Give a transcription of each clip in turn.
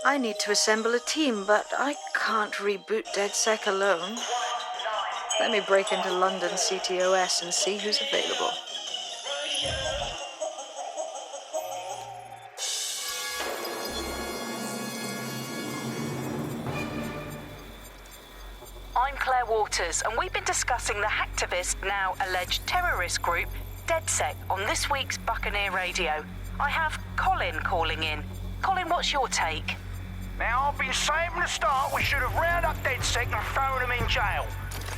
I need to assemble a team, but I can't reboot DedSec alone. Let me break into London CTOS and see who's available. I'm Claire Waters, and we've been discussing the hacktivist, now alleged terrorist group, DedSec, on this week's Buccaneer Radio. I have Colin calling in. Colin, what's your take? Now, I've been saying from the start we should have rounded up DedSec and thrown them in jail.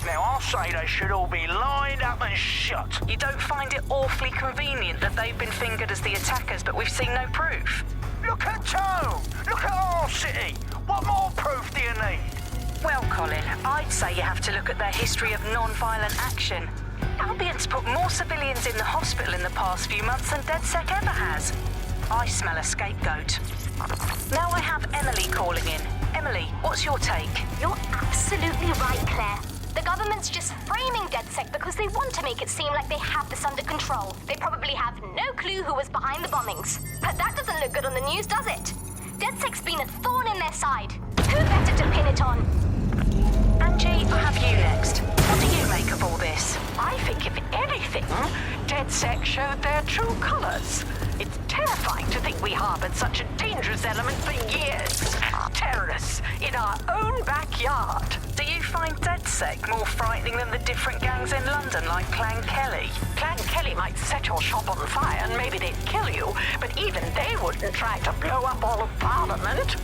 Now, I'll say they should all be lined up and shot. You don't find it awfully convenient that they've been fingered as the attackers, but we've seen no proof? Look at Tone! Look at our city! What more proof do you need? Well, Colin, I'd say you have to look at their history of non-violent action. Albion's put more civilians in the hospital in the past few months than DedSec ever has. I smell a scapegoat. Now I have Emily calling in. Emily, what's your take? You're absolutely right, Claire. The government's just framing DedSec because they want to make it seem like they have this under control. They probably have no clue who was behind the bombings. But that doesn't look good on the news, does it? DedSec's been a thorn in their side. Who better to pin it on? Angie, I have you next. What do you make of all this? I think, if anything, DedSec showed their true colors. It's terrifying to think we harbored such a dangerous element for years. Terrorists in our own backyard. Do you find DedSec more frightening than the different gangs in London, like Clan Kelly? Clan Kelly might set your shop on fire and maybe they'd kill you, but even they wouldn't try to blow up all of Parliament.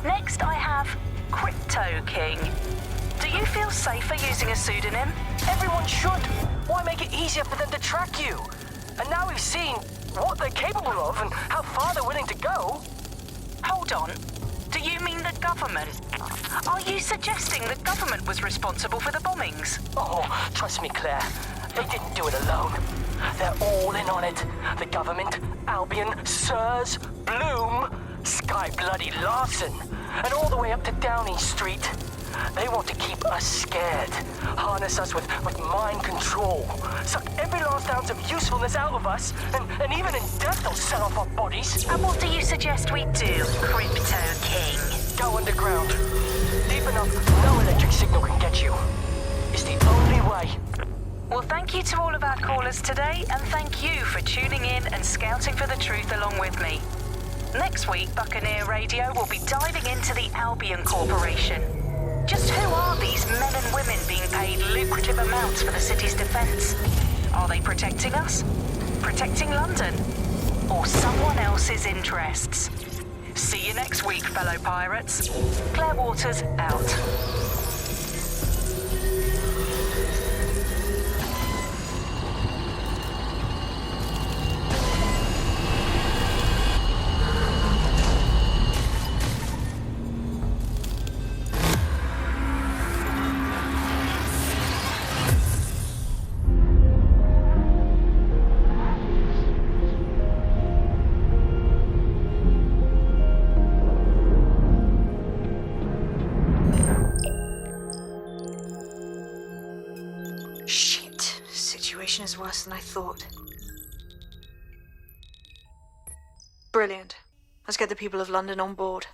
Next, I have Crypto King. Do you feel safer using a pseudonym? Everyone should. Why make it easier for them to track you? And now we've seen what they're capable of and how far they're willing to go. Hold on. Do you mean the government? Are you suggesting the government was responsible for the bombings? Oh, trust me, Claire. They didn't do it alone. They're all in on it. The government, Albion, Sirs, Bloom, Sky Bloody Larson, and all the way up to Downing Street. They want to keep us scared, harness us with mind control, suck every last ounce of usefulness out of us, and even in death they'll sell off our bodies. And what do you suggest we do, Crypto King? Go underground. Deep enough no electric signal can get you. It's the only way. Well, thank you to all of our callers today, and thank you for tuning in and scouting for the truth along with me. Next week, Buccaneer Radio will be diving into the Albion Corporation. Just who are these men and women being paid lucrative amounts for the city's defence? Are they protecting us? Protecting London? Or someone else's interests? See you next week, fellow pirates. Claire Waters, out. Situation is worse than I thought. Brilliant. Let's get the people of London on board.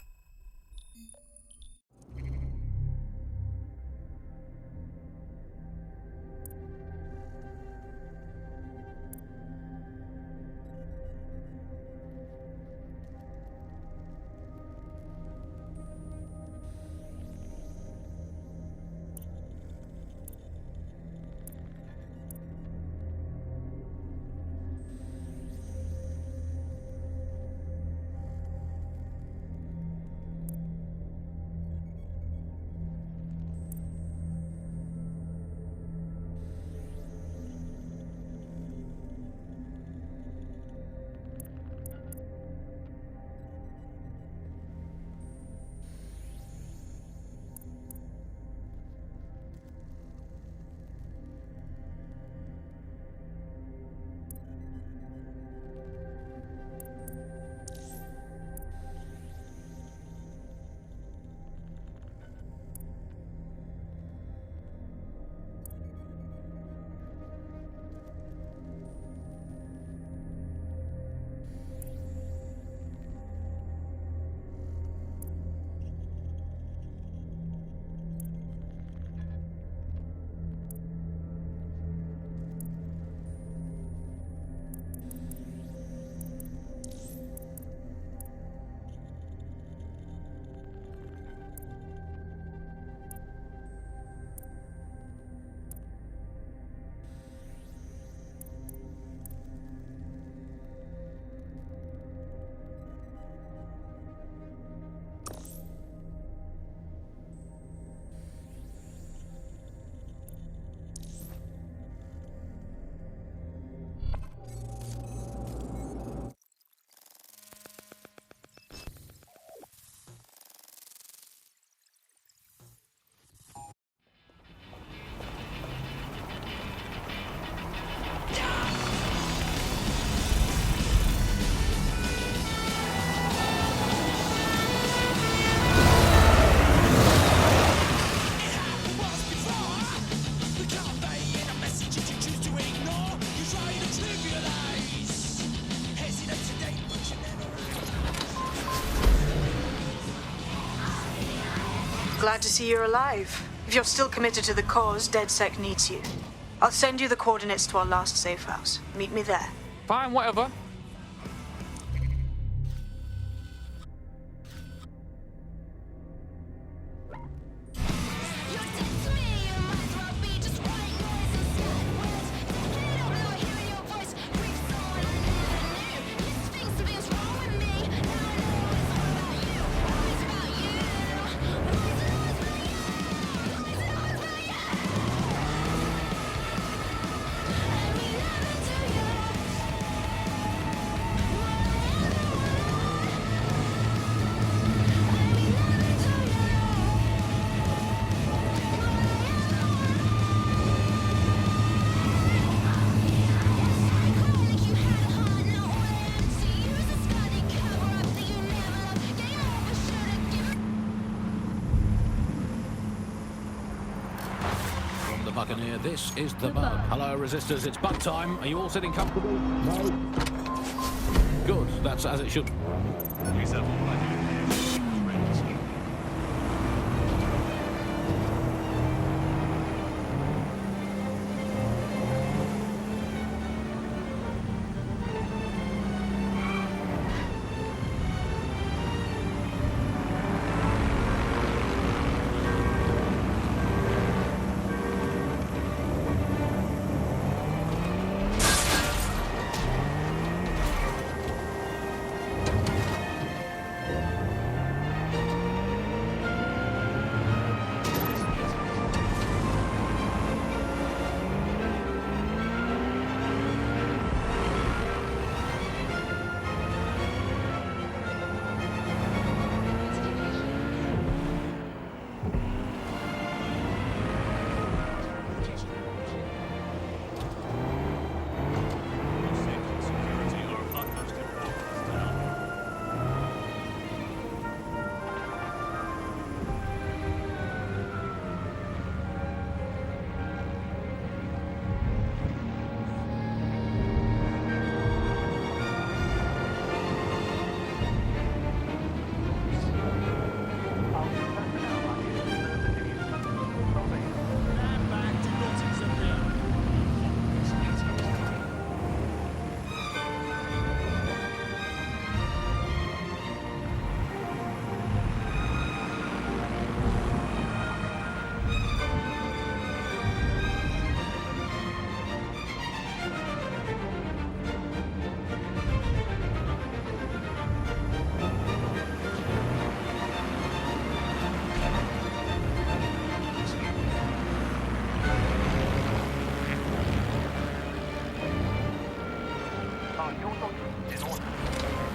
Glad to see you're alive. If you're still committed to the cause, DedSec needs you. I'll send you the coordinates to our last safe house. Meet me there. Fine, whatever. Buccaneer, this is the bug. Hello, resistors, it's bug time. Are you all sitting comfortable? No? Good, that's as it should.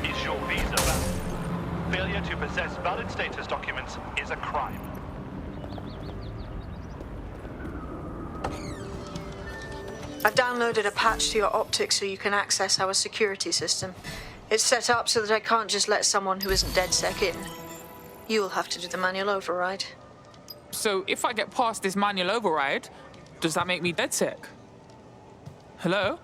Is your visa valid? Failure to possess valid status documents is a crime. I've downloaded a patch to your optics so you can access our security system. It's set up so that I can't just let someone who isn't DedSec in. You'll have to do the manual override. So if I get past this manual override, does that make me DedSec? Hello?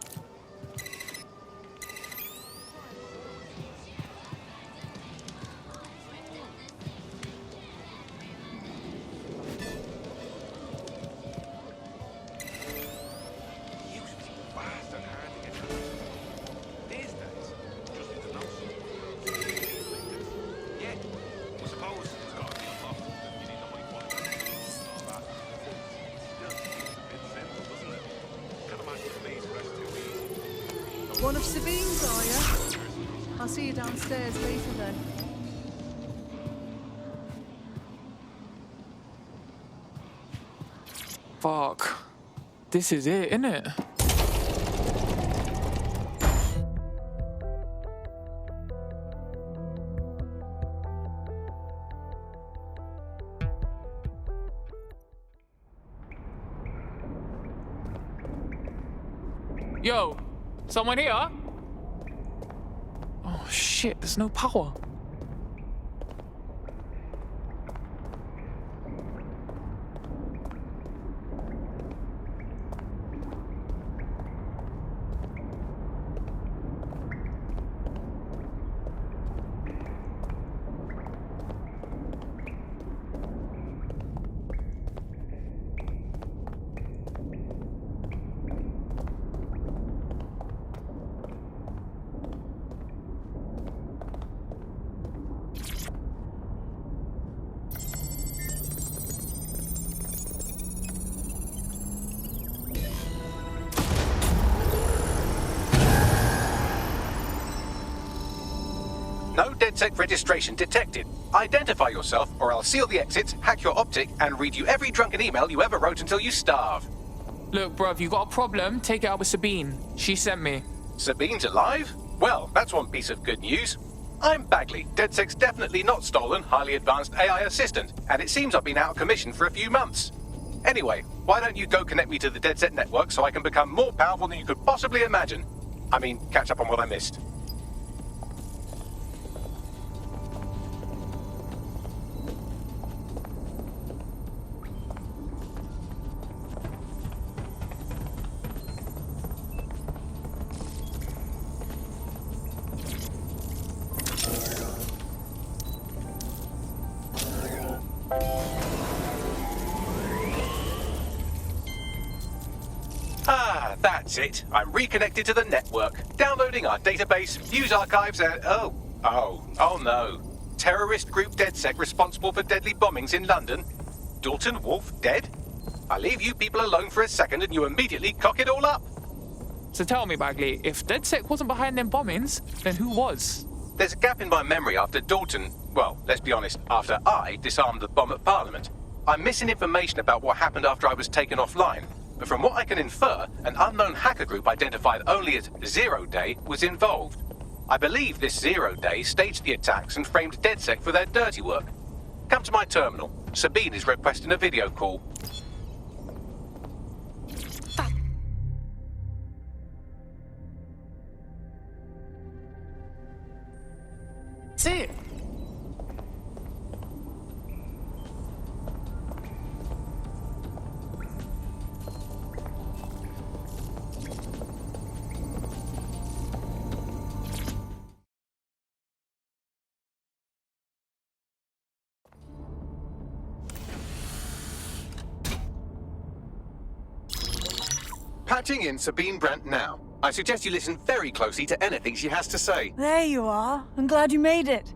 One of Sabine's, are you? I'll see you downstairs later then. Fuck. This is it, innit? Yo, someone here? Oh shit, there's no power. No DedSec registration detected. Identify yourself, or I'll seal the exits, hack your optic, and read you every drunken email you ever wrote until you starve. Look, bruv, you got a problem? Take it out with Sabine. She sent me. Sabine's alive? Well, that's one piece of good news. I'm Bagley, DedSec's definitely not stolen, highly advanced AI assistant, and it seems I've been out of commission for a few months. Anyway, why don't you go connect me to the DedSec network so I can become more powerful than you could possibly imagine? I mean, catch up on what I missed. Ah, that's it. I'm reconnected to the network, downloading our database, news archives, and oh no. Terrorist group DedSec responsible for deadly bombings in London. Dalton Wolf dead? I leave you people alone for a second and you immediately cock it all up. So tell me, Bagley, if DedSec wasn't behind them bombings, then who was? There's a gap in my memory after Dalton, well, let's be honest, after I disarmed the bomb at Parliament. I'm missing information about what happened after I was taken offline. But from what I can infer, an unknown hacker group identified only as Zero Day was involved. I believe this Zero Day staged the attacks and framed DedSec for their dirty work. Come to my terminal. Sabine is requesting a video call. That's it. Patching in Sabine Brandt now. I suggest you listen very closely to anything she has to say. There you are. I'm glad you made it.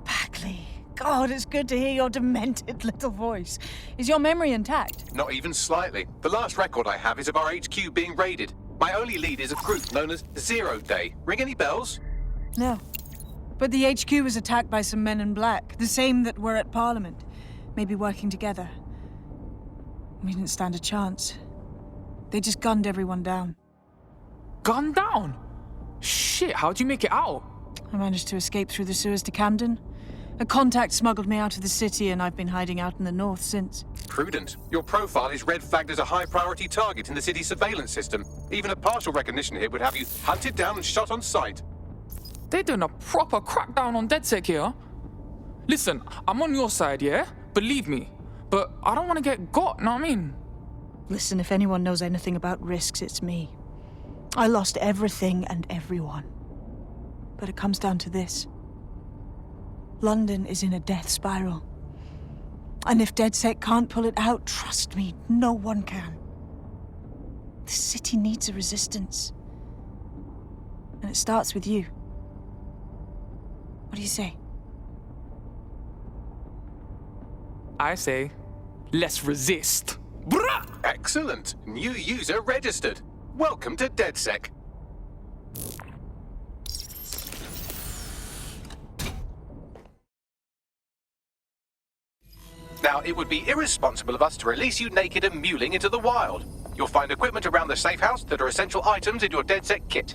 Bagley, God, it's good to hear your demented little voice. Is your memory intact? Not even slightly. The last record I have is of our HQ being raided. My only lead is a group known as Zero Day. Ring any bells? No. But the HQ was attacked by some men in black, the same that were at Parliament. Maybe working together. We didn't stand a chance. They just gunned everyone down. Gunned down? Shit, how'd you make it out? I managed to escape through the sewers to Camden. A contact smuggled me out of the city, and I've been hiding out in the north since. Prudent. Your profile is red flagged as a high-priority target in the city's surveillance system. Even a partial recognition hit would have you hunted down and shot on sight. They're doing a proper crackdown on DedSec here. Listen, I'm on your side, yeah? Believe me. But I don't want to get got, know what I mean? Listen, if anyone knows anything about risks, it's me. I lost everything and everyone. But it comes down to this. London is in a death spiral. And if DedSec can't pull it out, trust me, no one can. The city needs a resistance. And it starts with you. What do you say? I say, let's resist. Brah! Excellent. New user registered. Welcome to DedSec. Now, it would be irresponsible of us to release you naked and mewling into the wild. You'll find equipment around the safe house that are essential items in your DedSec kit.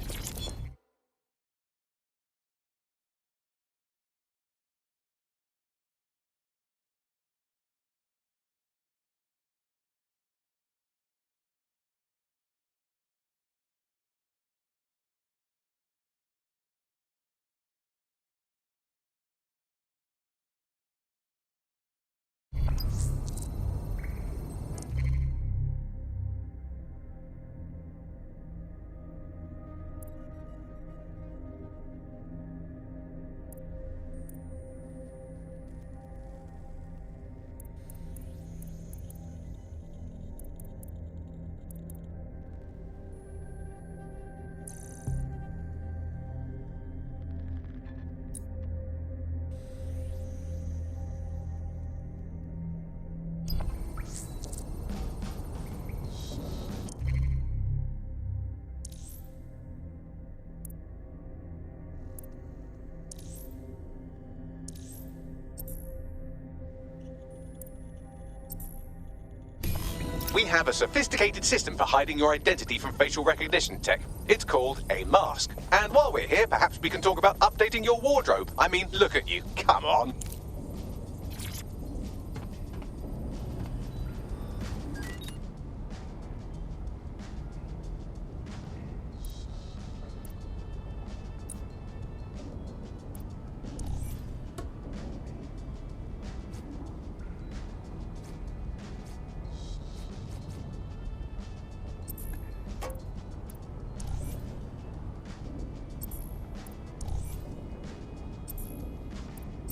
We have a sophisticated system for hiding your identity from facial recognition tech. It's called a mask. And while we're here, perhaps we can talk about updating your wardrobe. I mean, look at you. Come on.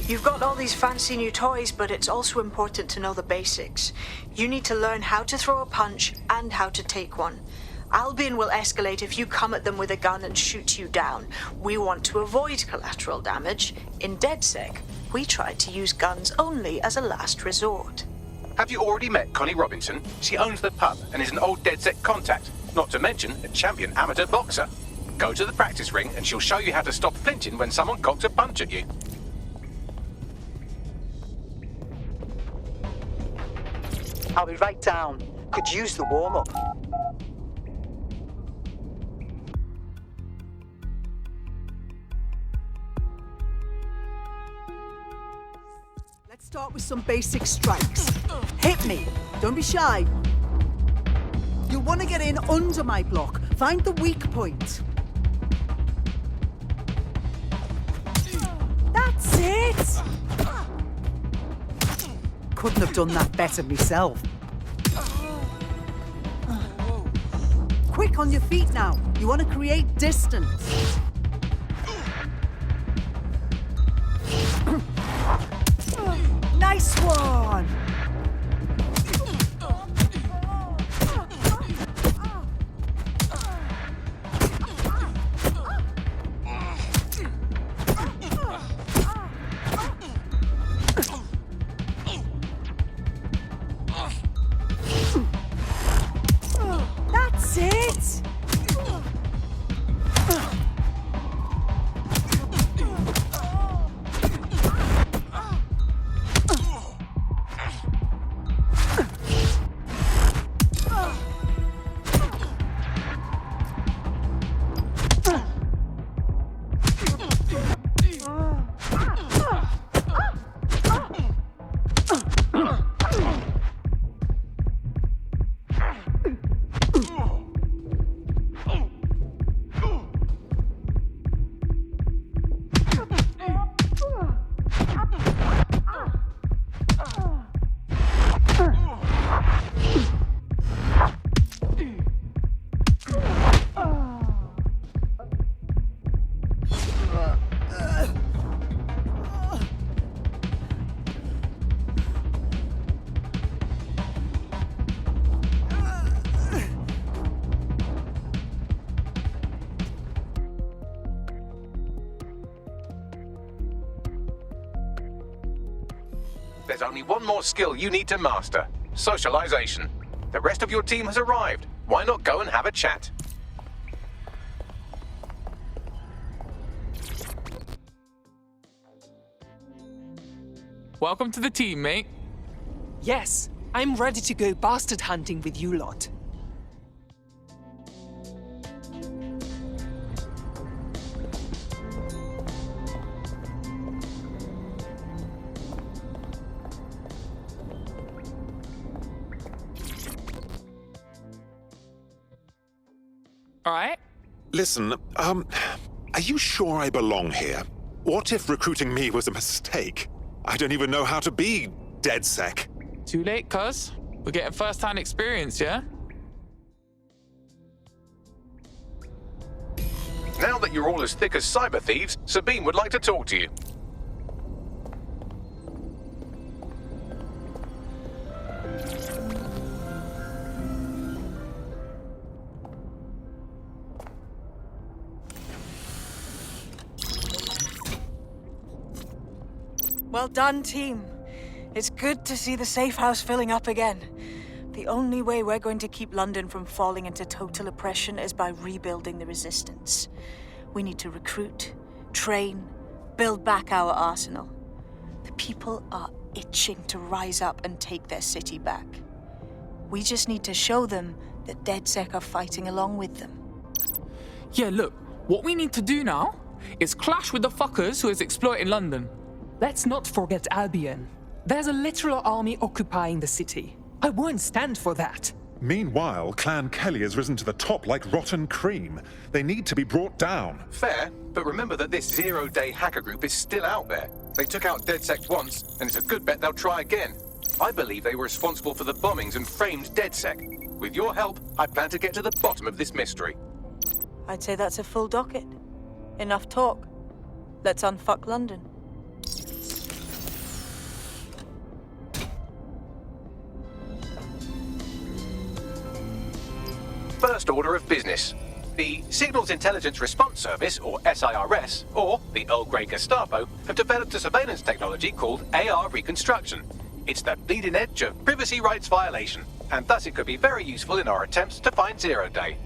You've got all these fancy new toys, but it's also important to know the basics. You need to learn how to throw a punch and how to take one. Albion will escalate if you come at them with a gun and shoot you down. We want to avoid collateral damage. In DedSec, we try to use guns only as a last resort. Have you already met Connie Robinson? She owns the pub and is an old DedSec contact, not to mention a champion amateur boxer. Go to the practice ring and she'll show you how to stop flinching when someone cocks a punch at you. I'll be right down. Could use the warm-up. Let's start with some basic strikes. Hit me. Don't be shy. You'll want to get in under my block. Find the weak point. That's it! Couldn't have done that better myself. Quick on your feet now. You want to create distance. Nice one! That's it! There's only one more skill you need to master. Socialization. The rest of your team has arrived. Why not go and have a chat? Welcome to the team, mate. Yes, I'm ready to go bastard hunting with you lot. All right. Listen, are you sure I belong here? What if recruiting me was a mistake? I don't even know how to be DedSec. Too late, cuz. We're getting first-hand experience, yeah? Now that you're all as thick as cyber thieves, Sabine would like to talk to you. Well done, team. It's good to see the safe house filling up again. The only way we're going to keep London from falling into total oppression is by rebuilding the resistance. We need to recruit, train, build back our arsenal. The people are itching to rise up and take their city back. We just need to show them that DedSec are fighting along with them. Yeah, look, what we need to do now is clash with the fuckers who is exploiting London. Let's not forget Albion. There's a literal army occupying the city. I won't stand for that. Meanwhile, Clan Kelly has risen to the top like rotten cream. They need to be brought down. Fair, but remember that this zero-day hacker group is still out there. They took out DedSec once, and it's a good bet they'll try again. I believe they were responsible for the bombings and framed DedSec. With your help, I plan to get to the bottom of this mystery. I'd say that's a full docket. Enough talk. Let's unfuck London. First order of business. The Signals Intelligence Response Service, or SIRS, or the Earl Grey Gestapo, have developed a surveillance technology called AR Reconstruction. It's the bleeding edge of privacy rights violation, and thus it could be very useful in our attempts to find Zero Day.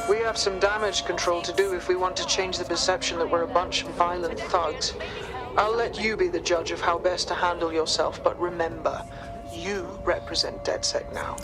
We have some damage control to do if we want to change the perception that we're a bunch of violent thugs. I'll let you be the judge of how best to handle yourself, but remember, you represent DedSec now.